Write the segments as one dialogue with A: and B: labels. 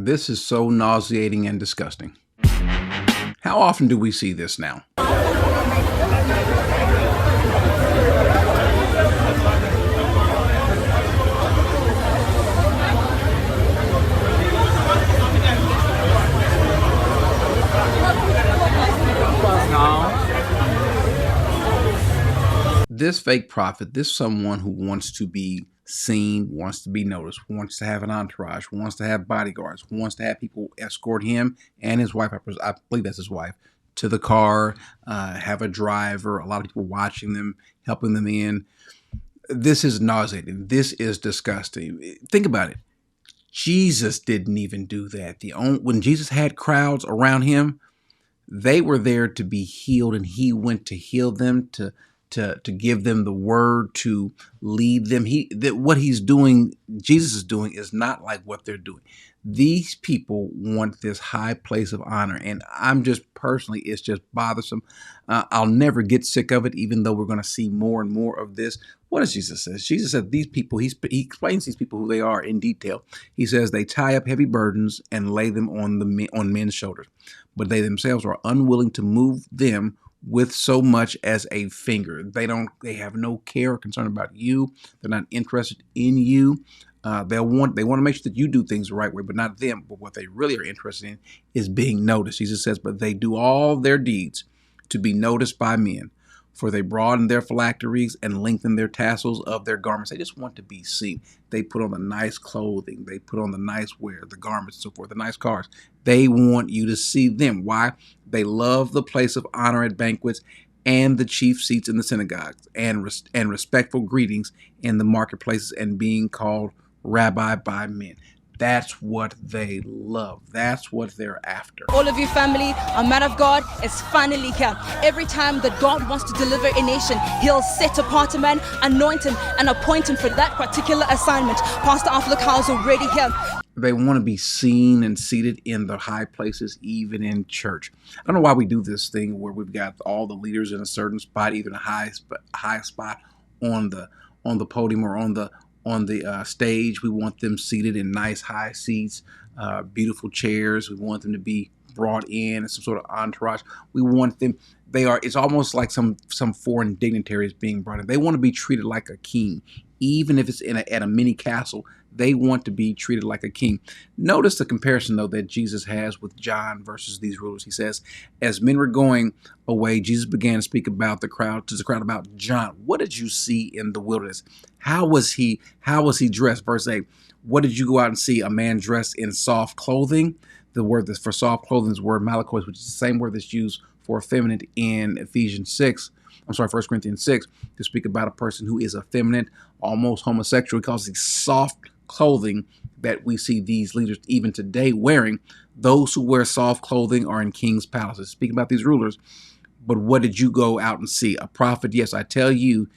A: This is so nauseating and disgusting. How often do we see this now? This fake prophet, this someone who wants to be seen, wants to be noticed, wants to have an entourage, wants to have bodyguards, wants to have people escort him and his wife, I believe that's his wife, to the car, have a driver, a lot of people watching them, helping them in. This is nauseating. This is disgusting. Think about it. Jesus didn't even do that. When Jesus had crowds around him, they were there to be healed, and he went to heal them, to give them the word, to lead them. What he's doing, Jesus is doing, is not like what they're doing. These people want this high place of honor, and I'm just personally, it's just bothersome. I'll never get sick of it, even though we're going to see more and more of this. What does Jesus say? Jesus said these people, he explains these people who they are in detail. He says they tie up heavy burdens and lay them on men's shoulders, but they themselves are unwilling to move them with so much as a finger. They have no care or concern about you. They're not interested in you. They want to make sure that you do things the right way, but not them. But what they really are interested in is being noticed. Jesus says, but they do all their deeds to be noticed by men, for they broaden their phylacteries and lengthen their tassels of their garments. They just want to be seen. They put on the nice clothing. They put on the nice wear, the garments and so forth, the nice cars. They want you to see them. Why? They love the place of honor at banquets and the chief seats in the synagogues and respectful greetings in the marketplaces and being called rabbi by men. That's what they love. That's what they're after.
B: All of you family, a man of God is finally here. Every time that God wants to deliver a nation, he'll set apart a man, anoint him, and appoint him for that particular assignment. Pastor Aflakau is already here.
A: They want to be seen and seated in the high places, even in church. I don't know why we do this thing where we've got all the leaders in a certain spot, either in a high spot on the podium or on the stage. We want them seated in nice high seats, beautiful chairs. We want them to be brought in some sort of entourage. We want them. It's almost like some foreign dignitaries being brought in. They want to be treated like a king, even if it's at a mini castle. They want to be treated like a king. Notice the comparison, though, that Jesus has with John versus these rulers. He says, as men were going away, Jesus began to speak to the crowd about John. What did you see in the wilderness? How was he dressed? Verse 8, what did you go out and see? A man dressed in soft clothing. The word that's for soft clothing is the word malakos, which is the same word that's used for effeminate in Ephesians 6. 1 Corinthians 6, to speak about a person who is effeminate, almost homosexual. He calls these soft clothing that we see these leaders even today wearing. Those who wear soft clothing are in king's palaces. Speaking about these rulers. But what did you go out and see? A prophet, yes, I tell you,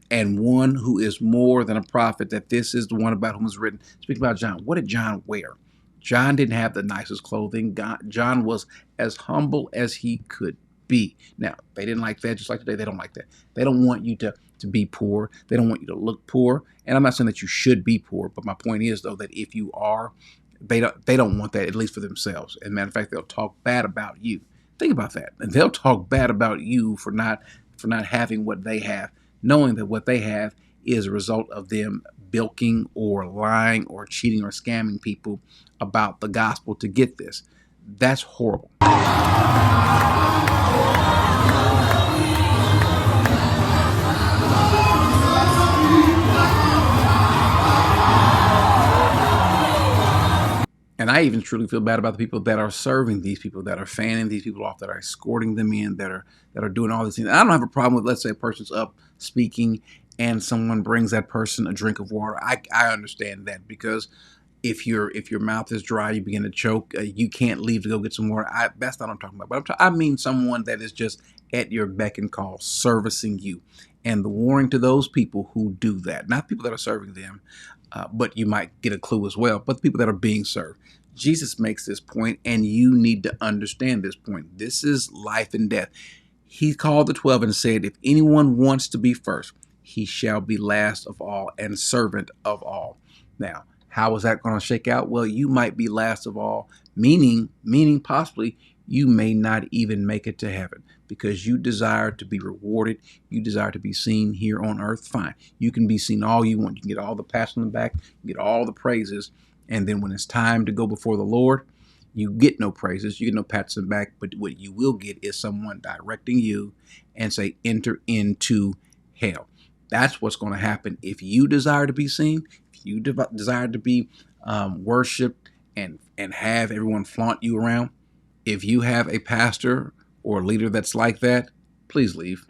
A: and one who is more than a prophet, that this is the one about whom is written. Speaking about John, what did John wear? John didn't have the nicest clothing. John was as humble as he could be. Now, they didn't like that, just like today, they don't like that. They don't want you to be poor. They don't want you to look poor. And I'm not saying that you should be poor, but my point is, though, that if you are, they don't want that, at least for themselves. As a matter of fact, they'll talk bad about you. Think about that. And they'll talk bad about you for not having what they have, knowing that what they have is a result of them bilking or lying or cheating or scamming people about the gospel to get this. That's horrible. And I even truly feel bad about the people that are serving these people, that are fanning these people off, that are escorting them in, that are doing all these things. I don't have a problem with, let's say, a person's up speaking and someone brings that person a drink of water. I understand that, because if your mouth is dry, you begin to choke, you can't leave to go get some water. That's not what I'm talking about. But I mean someone that is just at your beck and call, servicing you. And the warning to those people who do that, not people that are serving them, but you might get a clue as well, but the people that are being served. Jesus makes this point, and you need to understand this point. This is life and death. He called the 12 and said, if anyone wants to be first, he shall be last of all and servant of all. Now, How is that going to shake out? Well, you might be last of all, meaning possibly you may not even make it to heaven because you desire to be rewarded. You desire to be seen here on earth. Fine. You can be seen all you want. You can get all the pats on the back, you get all the praises. And then when it's time to go before the Lord, you get no praises, you get no pats on the back, but what you will get is someone directing you and say, enter into hell. That's what's going to happen if you desire to be seen, if you desire to be worshiped and have everyone flaunt you around. If you have a pastor or a leader that's like that, please leave.